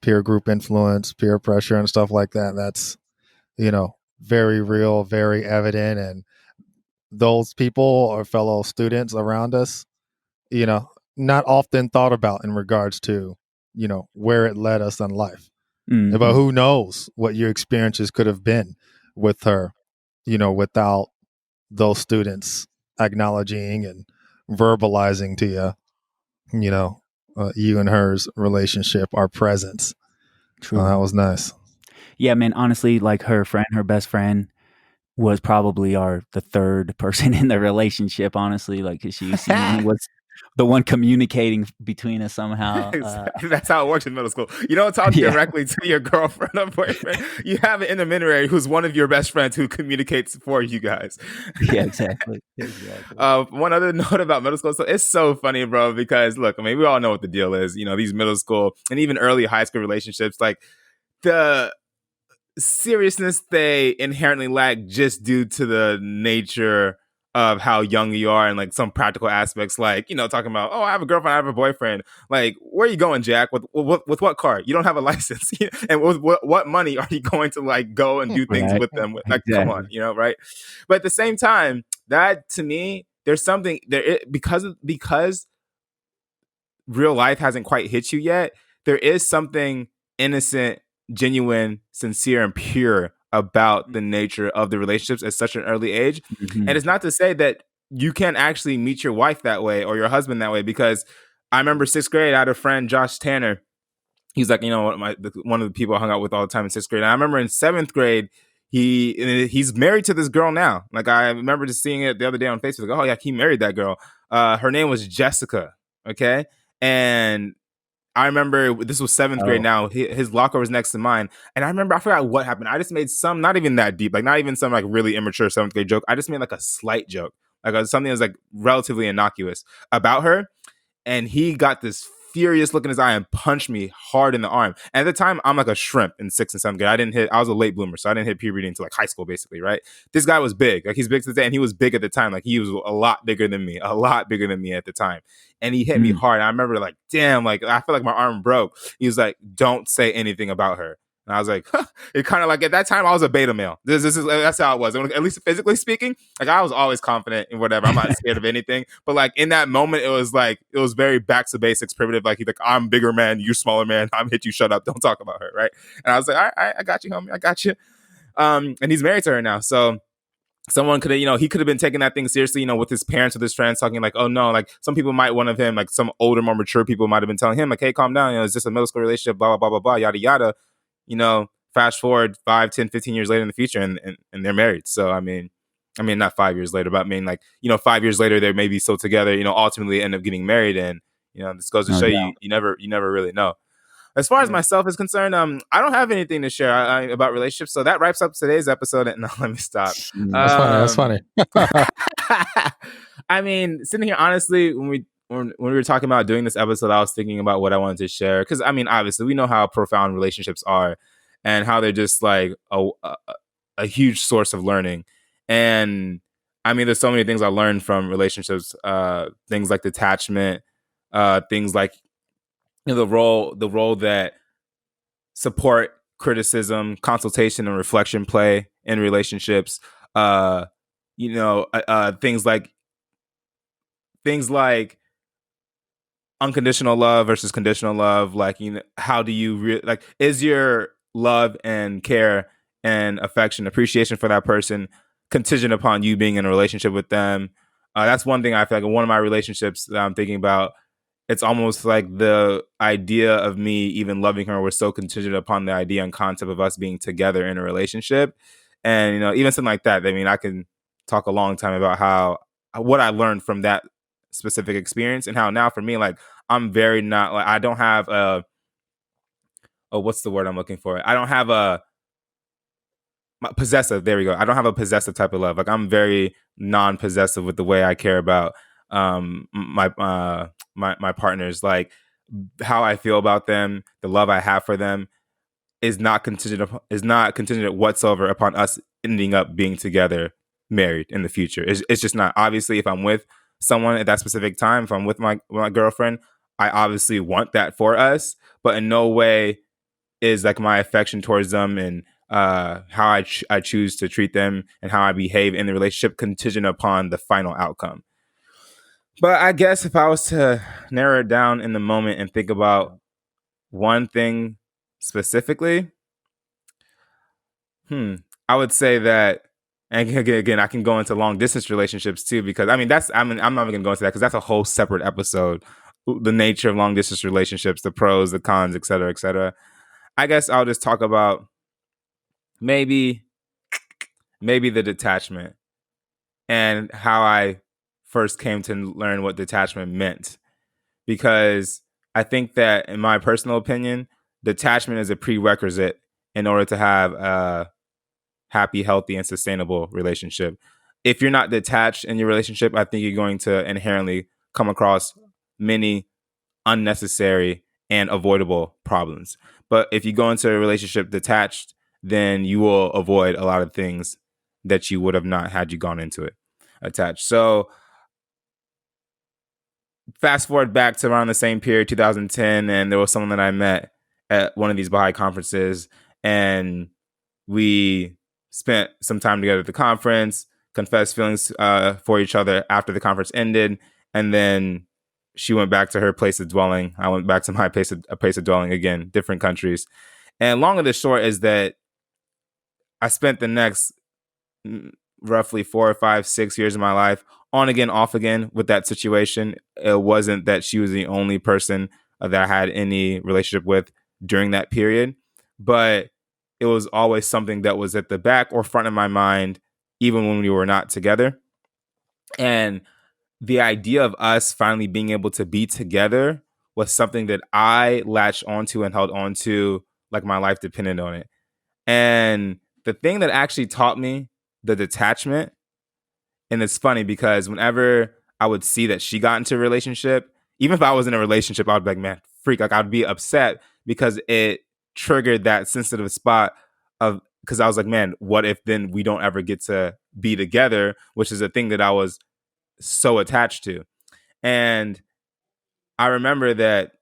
peer group influence, peer pressure, and stuff like that. That's, very real, very evident. And those people or fellow students around us, you know, not often thought about in regards to, where it led us in life. But mm-hmm. who knows what your experiences could have been with her, without those students acknowledging and verbalizing to you, you and her's relationship, our presence. True. That was nice. Yeah, man. Honestly, like her best friend, was probably the third person in the relationship. Honestly, like 'cause she seemingly was the one communicating between us somehow. Exactly. That's how it works in middle school. You don't talk Yeah, directly to your girlfriend or boyfriend. You have an intermediary who's one of your best friends who communicates for you guys. yeah, exactly, exactly. One other note about middle school. So it's so funny, bro, because look, I mean, we all know what the deal is. These middle school and even early high school relationships, like the seriousness they inherently lack just due to the nature of how young you are and like some practical aspects, like talking about, oh, I have a girlfriend, I have a boyfriend. Like, where are you going, Jack? With what car? You don't have a license, and with what money are you going to like go and do things Right, with them? Like, come on, exactly. right? But at the same time, that to me, there's something there because real life hasn't quite hit you yet. There is something innocent, genuine, sincere, and pure about the nature of the relationships at such an early age. And Hmm. it's not to say that you can't actually meet your wife that way or your husband that way, because I remember sixth grade, I had a friend, Josh Tanner. He's like, one of the people I hung out with all the time in sixth grade. And I remember in seventh grade, he's married to this girl now. Like, I remember just seeing it the other day on Facebook. Like, oh yeah, he married that girl. Her name was Jessica. Okay, and I remember this was seventh grade. Oh. Now his locker was next to mine, and I remember I forgot what happened. I just made some, not even that deep, like not even some like really immature seventh grade joke. I just made like a slight joke, like something that was like relatively innocuous about her, and he got this furious look in his eye and punched me hard in the arm. And at the time, I'm like a shrimp in sixth and seventh grade. I was a late bloomer, so I didn't hit puberty until like high school, basically, right? This guy was big. Like, he's big to the day, and he was big at the time. Like, he was a lot bigger than me at the time. And he hit me hard. I remember, like, damn, like, I feel like my arm broke. He was like, don't say anything about her. And I was like, huh. It kind of like, at that time, I was a beta male. That's how it was. At least physically speaking, like, I was always confident in whatever. I'm not scared of anything. But like, in that moment, it was very back to basics, primitive. Like, he's like, I'm bigger man, you smaller man. I'm hit you. Shut up. Don't talk about her, right? And I was like, all right, I got you, homie. I got you. And he's married to her now, so someone could have, he could have been taking that thing seriously, with his parents, with his friends, talking like, oh no, like some people might want of him, like some older, more mature people might have been telling him like, hey, calm down, it's just a middle school relationship, blah, blah, blah, blah, blah, yada, yada. Fast forward 5, 10, 15 years later in the future, and they're married. So, I mean, not 5 years later, but I mean, like, 5 years later, they may be still together, ultimately end up getting married. And, this goes to show you never really know. As far as myself is concerned, I don't have anything to share about relationships. So that wraps up today's episode. And no, let me stop. That's funny. I mean, sitting here, honestly, when we were talking about doing this episode, I was thinking about what I wanted to share. Because, I mean, obviously, we know how profound relationships are and how they're just like a huge source of learning. And, I mean, there's so many things I learned from relationships, things like detachment, things like the role that support, criticism, consultation, and reflection play in relationships. Things like unconditional love versus conditional love. Like, how do you is your love and care and affection, appreciation for that person contingent upon you being in a relationship with them? That's one thing I feel like in one of my relationships that I'm thinking about. It's almost like the idea of me even loving her was so contingent upon the idea and concept of us being together in a relationship. And, even something like that, I mean, I can talk a long time about what I learned from that specific experience, and how now for me, like, I'm very not like, I don't have what's the word I'm looking for? I don't have possessive. There we go. I don't have a possessive type of love. Like, I'm very non-possessive with the way I care about my partners. Like, how I feel about them, the love I have for them is not contingent whatsoever upon us ending up being together, married in the future. It's just not. Obviously, if I'm with someone at that specific time, if I'm with my girlfriend, I obviously want that for us, but in no way is like my affection towards them and how I choose to treat them and how I behave in the relationship contingent upon the final outcome. But I guess if I was to narrow it down in the moment and think about one thing specifically, I would say that, and again, I can go into long distance relationships too, because I mean, I'm not even going to go into that because that's a whole separate episode. The nature of long distance relationships, the pros, the cons, et cetera, et cetera. I guess I'll just talk about maybe the detachment and how I first came to learn what detachment meant. Because I think that, in my personal opinion, detachment is a prerequisite in order to have a happy, healthy, and sustainable relationship. If you're not detached in your relationship, I think you're going to inherently come across many unnecessary and avoidable problems. But if you go into a relationship detached, then you will avoid a lot of things that you would have not had you gone into it attached. So fast forward back to around the same period, 2010, and there was someone that I met at one of these Baha'i conferences, and we spent some time together at the conference, confessed feelings for each other after the conference ended, and then she went back to her place of dwelling. I went back to my place of dwelling again, different countries. And long and the short is that I spent the next roughly 4 or 5, 6 years of my life on again, off again with that situation. It wasn't that she was the only person that I had any relationship with during that period, but it was always something that was at the back or front of my mind, even when we were not together. And the idea of us finally being able to be together was something that I latched onto and held onto like my life depended on it. And the thing that actually taught me the detachment, and it's funny because whenever I would see that she got into a relationship, even if I was in a relationship, I would be like, man, freak. Like I'd be upset because it triggered that sensitive spot of, because I was like, man, what if then we don't ever get to be together, which is a thing that I was so attached to. And I remember that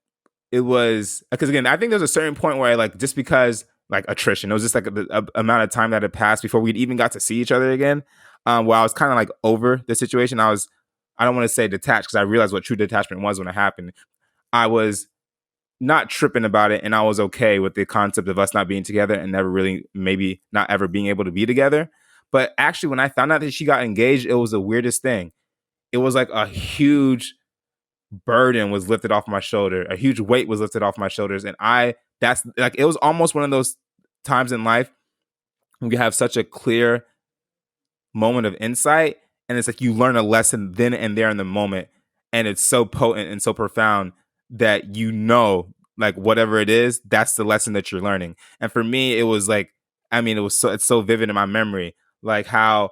it was because, again, I think there's a certain point where I like, just because like attrition, it was just like a amount of time that had passed before we'd even got to see each other again. Where I was kind of like over the situation. I don't want to say detached because I realized what true detachment was when it happened. I was not tripping about it, and I was okay with the concept of us not being together and never really, maybe not ever being able to be together. But actually, when I found out that she got engaged, it was the weirdest thing. It was like a huge burden was lifted off my shoulder. A huge weight was lifted off my shoulders. And that's like, it was almost one of those times in life when you have such a clear moment of insight. And it's like you learn a lesson then and there in the moment. And it's so potent and so profound that like whatever it is, that's the lesson that you're learning. And for me, it was like, I mean, it's so vivid in my memory, like how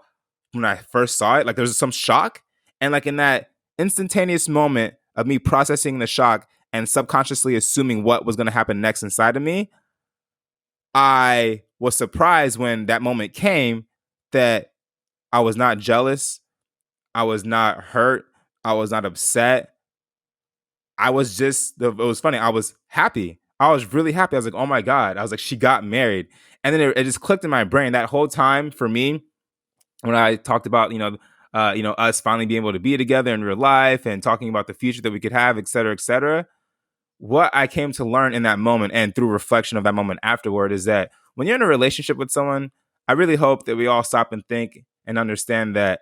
when I first saw it, like there was some shock. And like in that instantaneous moment of me processing the shock and subconsciously assuming what was going to happen next inside of me, I was surprised when that moment came that I was not jealous. I was not hurt. I was not upset. I was just, it was funny. I was happy. I was really happy. I was like, oh my God. I was like, she got married. And then it just clicked in my brain that whole time for me when I talked about, us finally being able to be together in real life and talking about the future that we could have, et cetera, et cetera. What I came to learn in that moment and through reflection of that moment afterward is that when you're in a relationship with someone, I really hope that we all stop and think and understand that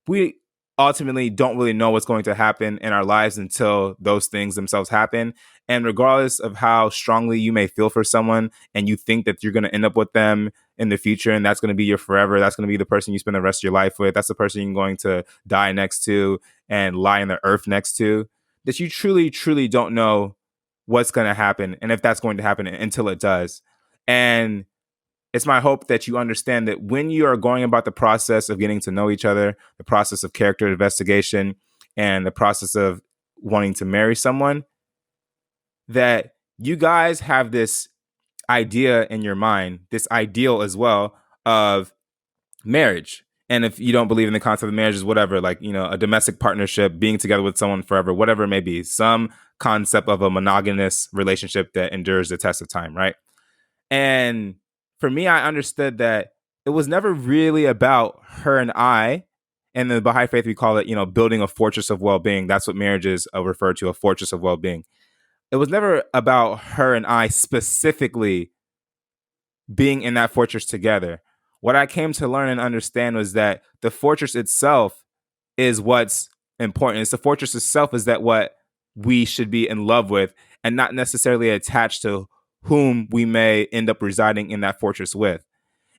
we ultimately don't really know what's going to happen in our lives until those things themselves happen. And regardless of how strongly you may feel for someone and you think that you're going to end up with them in the future and that's going to be your forever, that's going to be the person you spend the rest of your life with, that's the person you're going to die next to and lie in the earth next to, that you truly, truly don't know what's going to happen and if that's going to happen until it does. And it's my hope that you understand that when you are going about the process of getting to know each other, the process of character investigation, and the process of wanting to marry someone, that you guys have this idea in your mind, this ideal as well of marriage. And if you don't believe in the concept of marriage, is whatever, like, a domestic partnership, being together with someone forever, whatever it may be, some concept of a monogamous relationship that endures the test of time, right? And for me, I understood that it was never really about her and I. And in the Baha'i faith, we call it, building a fortress of well-being. That's what marriage is referred to, a fortress of well-being. It was never about her and I specifically being in that fortress together. What I came to learn and understand was that the fortress itself is what's important. It's the fortress itself is that what we should be in love with and not necessarily attached to whom we may end up residing in that fortress with.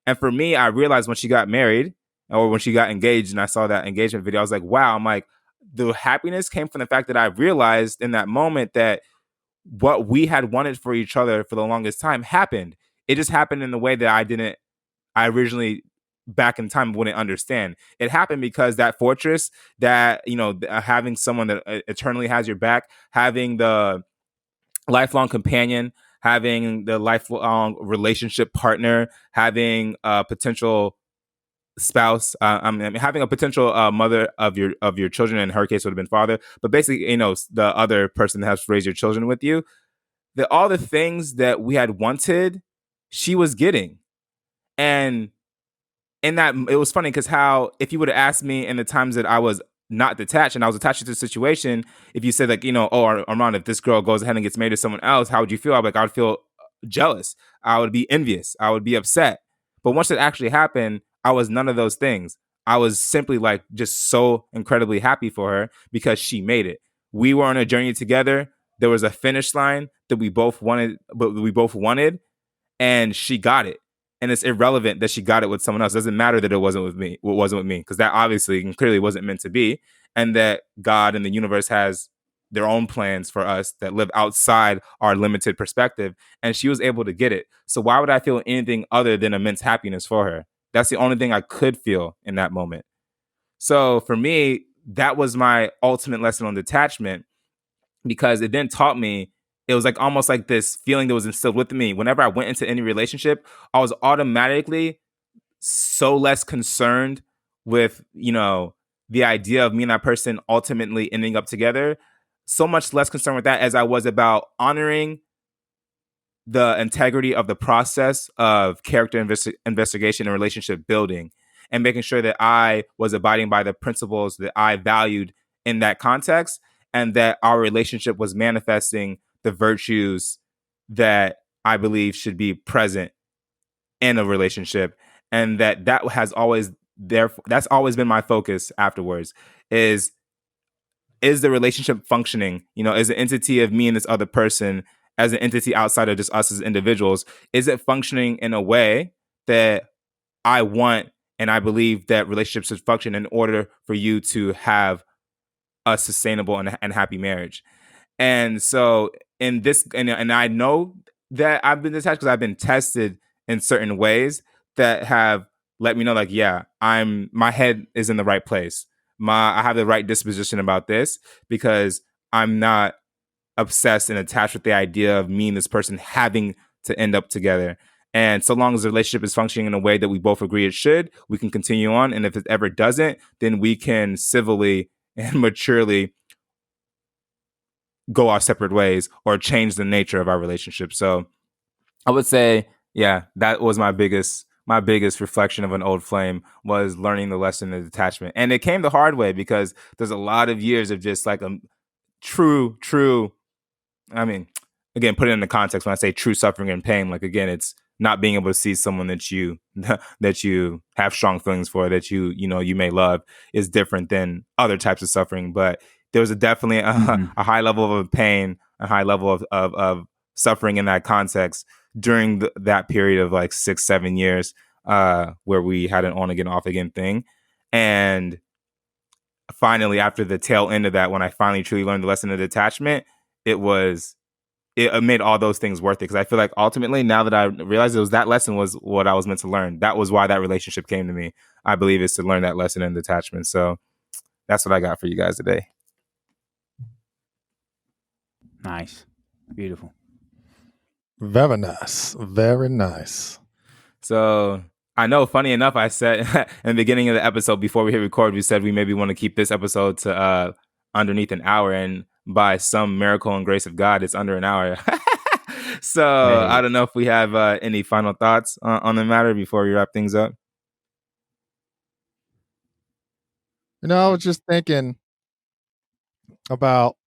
And for me, I realized when she got married or when she got engaged and I saw that engagement video, I was like, wow, I'm like, the happiness came from the fact that I realized in that moment that what we had wanted for each other for the longest time happened. It just happened in the way that I originally back in time wouldn't understand. It happened because that fortress, that, having someone that eternally has your back, having the lifelong companion, having the lifelong relationship partner, having a potential spouse, having a potential mother of your children. In her case, would have been father, but basically, the other person that has to raise your children with you. That all the things that we had wanted, she was getting, and in that it was funny because how if you would have asked me in the times that I was not detached and I was attached to the situation, if you said like, oh, Armand, if this girl goes ahead and gets married to someone else, how would you feel? I would feel jealous. I would be envious. I would be upset. But once it actually happened, I was none of those things. I was simply like just so incredibly happy for her because she made it. We were on a journey together. There was a finish line that we both wanted, and she got it. and it's irrelevant that she got it with someone else. It doesn't matter that it wasn't with me. What wasn't with me, because that obviously and clearly wasn't meant to be, and that God and the universe has their own plans for us that live outside our limited perspective. And she was able to get it. So why would I feel anything other than immense happiness for her? That's the only thing I could feel in that moment. So for me, that was my ultimate lesson on detachment, because it then taught me, it was like almost like this feeling that was instilled with me. Whenever I went into any relationship, I was automatically so less concerned with, the idea of me and that person ultimately ending up together. So much less concerned with that as I was about honoring the integrity of the process of character investigation and relationship building, and making sure that I was abiding by the principles that I valued in that context, and that our relationship was manifesting the virtues that I believe should be present in a relationship, and that has always that's always been my focus afterwards. Is the relationship functioning, as an entity of me and this other person, as an entity outside of just us as individuals? Is it functioning in a way that I want and I believe that relationships should function in order for you to have a sustainable and happy marriage? And so in this, and I know that I've been detached because I've been tested in certain ways that have let me know, like, yeah, my head is in the right place. I have the right disposition about this, because I'm not obsessed and attached with the idea of me and this person having to end up together. And so long as the relationship is functioning in a way that we both agree it should, we can continue on. And if it ever doesn't, then we can civilly and maturely go our separate ways or change the nature of our relationship. So I would say, yeah, that was my biggest reflection of an old flame, was learning the lesson of detachment. And it came the hard way, because there's a lot of years of just like a true, I mean, again, put it in the context, when I say true suffering and pain, like, again, it's not being able to see someone that you that you have strong feelings for, that you may love, is different than other types of suffering. But there was definitely a high level of pain, a high level of suffering in that context during that period of like 6-7 years, where we had an on again, off again thing. And finally, after the tail end of that, when I finally truly learned the lesson of detachment, it was it made all those things worth it, because I feel like ultimately, now that I realized it was that lesson was what I was meant to learn. That was why that relationship came to me. I believe is to learn that lesson in detachment. So that's what I got for you guys today. Nice. Beautiful. Very nice. Very nice. So I know, funny enough, I said in the beginning of the episode, before we hit record, we said we maybe want to keep this episode to underneath an hour, and by some miracle and grace of God, it's under an hour. So I Hey. don't know if we have any final thoughts on the matter before we wrap things up. I was just thinking about,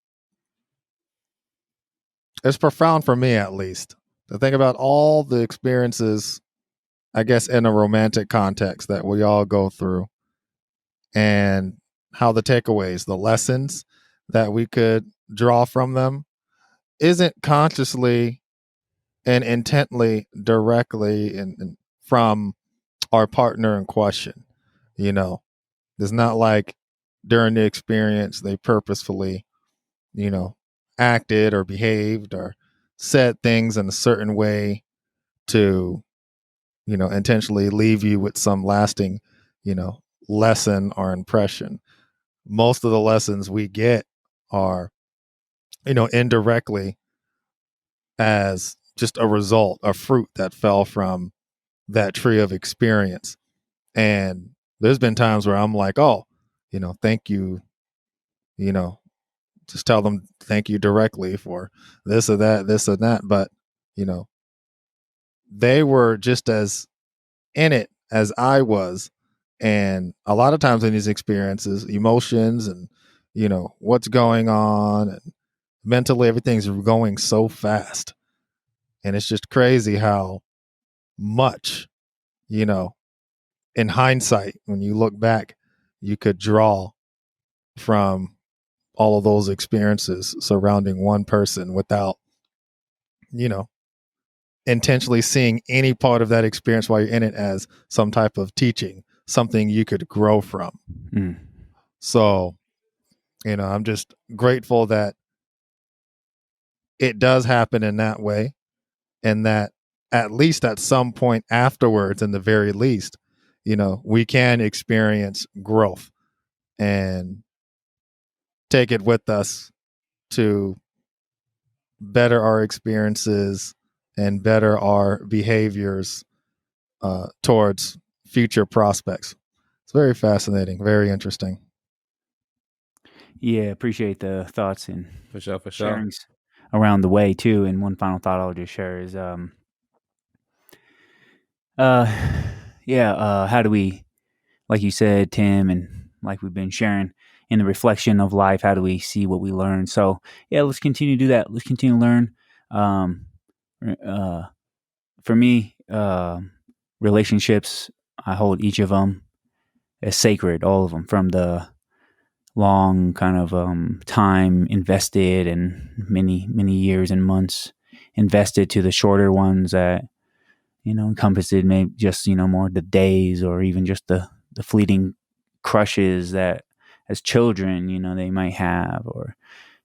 it's profound for me at least, to think about all the experiences, I guess, in a romantic context that we all go through, and how the takeaways, the lessons that we could draw from them, isn't consciously and intently directly from our partner in question. It's not like during the experience they purposefully, you know, acted or behaved or said things in a certain way to, intentionally leave you with some lasting, you know, lesson or impression. Most of the lessons we get are, indirectly, as just a result, a fruit that fell from that tree of experience. And there's been times where I'm like, oh, thank you, you know, just tell them thank you directly for this or that, this or that. But, you know, they were just as in it as I was. And a lot of times in these experiences, emotions and, what's going on, and mentally everything's going so fast. And it's just crazy how much, you know, in hindsight, when you look back, you could draw from all of those experiences surrounding one person without, you know, intentionally seeing any part of that experience while you're in it as some type of teaching, something you could grow from. So, I'm just grateful that it does happen in that way, and that at least at some point afterwards, in the very least, we can experience growth and take it with us to better our experiences and better our behaviors towards future prospects. It's very fascinating, very interesting. Yeah, appreciate the thoughts and For sure. sharings around the way too. And one final thought I'll just share is, how do we, like you said, Tim, and like we've been sharing in the reflection of life, how do we see what we learn? So yeah, let's continue to do that. Let's continue to learn. For me, relationships, I hold each of them as sacred, all of them, from the long kind of time invested and many years and months invested to the shorter ones that encompassed maybe just more the days, or even just the fleeting crushes that as children they might have, or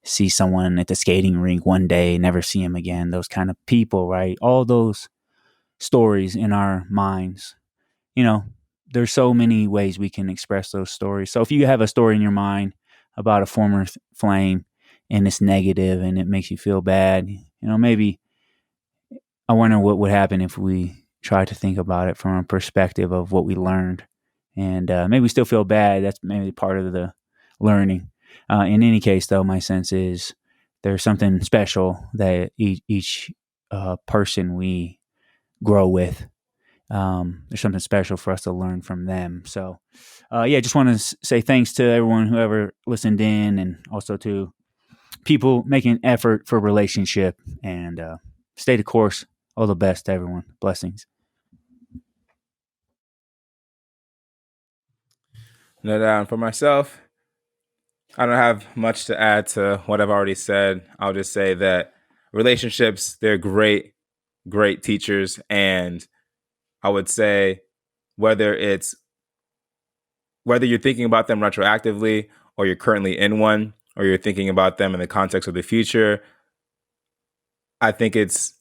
see someone at the skating rink one day, never see him again, those kind of people, right? All those stories in our minds, there's so many ways we can express those stories. So if you have a story in your mind about a former flame and it's negative and it makes you feel bad, maybe I wonder what would happen if we try to think about it from a perspective of what we learned. And maybe we still feel bad. That's maybe part of the learning. In any case, though, my sense is there's something special that each person we grow with, there's something special for us to learn from them. So, just want to say thanks to everyone who ever listened in, and also to people making effort for relationship, and stay the course. All the best to everyone. Blessings. No doubt. For myself, I don't have much to add to what I've already said. I'll just say that relationships, they're great, great teachers. And I would say whether you're thinking about them retroactively, or you're currently in one, or you're thinking about them in the context of the future, I think it's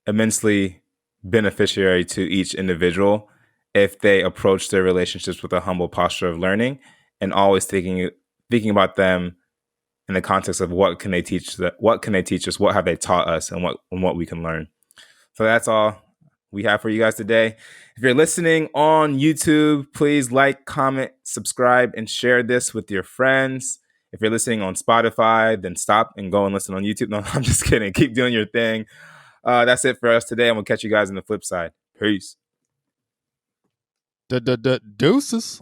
immensely beneficiary to each individual if they approach their relationships with a humble posture of learning, and always thinking about them in the context of what can they teach us, what have they taught us, and what we can learn. So that's all we have for you guys today. If you're listening on YouTube, please like, comment, subscribe, and share this with your friends. If you're listening on Spotify, then stop and go and listen on YouTube. No, I'm just kidding. Keep doing your thing. That's it for us today, and we'll catch you guys on the flip side. Peace. Deuces.